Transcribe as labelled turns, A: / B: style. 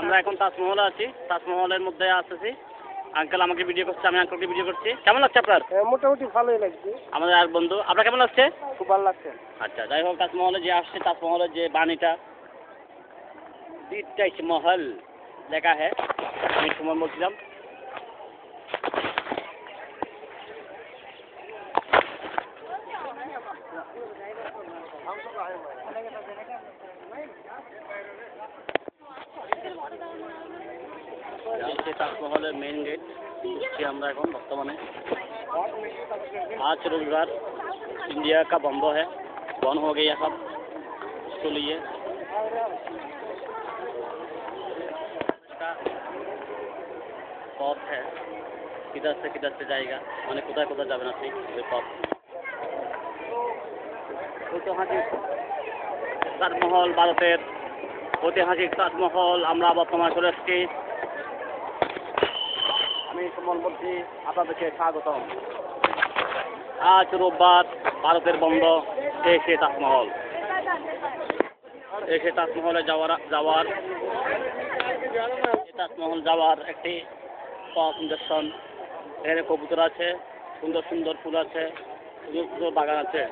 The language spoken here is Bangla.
A: আমরা এখন তাজমহলে আছি, তাজমহলের মধ্যে আসতেছি। আঙ্কেল আমাকে ভিডিও করছে, আমি আঙ্কেলকে ভিডিও করছি। কেমন লাগছে আপনার?
B: মোটামুটি ভালোই লাগছে।
A: আমাদের আর বন্ধু, আপনার কেমন লাগছে?
B: খুব ভালো লাগছে।
A: আচ্ছা, যাই হোক, তাজমহলে যে আসছে, তাজমহলের যে বাণীটা মহল লেখা হ্যাঁ, আমি সময় বলছিলাম। ताजमहल मेन गेट আমরা এখন বর্তমানে आज रविवार इंडिया का बंद है, बंद हो गया सब इसके लिए पथ है किधर से जाएगा मैंने কোথায় কোথায় যাবেন আপনি ওই পথ ঐতিহাসিক তাজমহল ভারতের ঐতিহাসিক তাজমহল আমরা বর্তমানে চলে এসেছি। আমি সুমন বলছি, আপনাদেরকে স্বাগতম। আজ রোববার, ভারতের বন্ধ, এসে তাজমহলে যাওয়ার একটি পথ নিদর্শন। এখানে কবুতর আছে, সুন্দর সুন্দর ফুল আছে, সুন্দর সুন্দর বাগান আছে।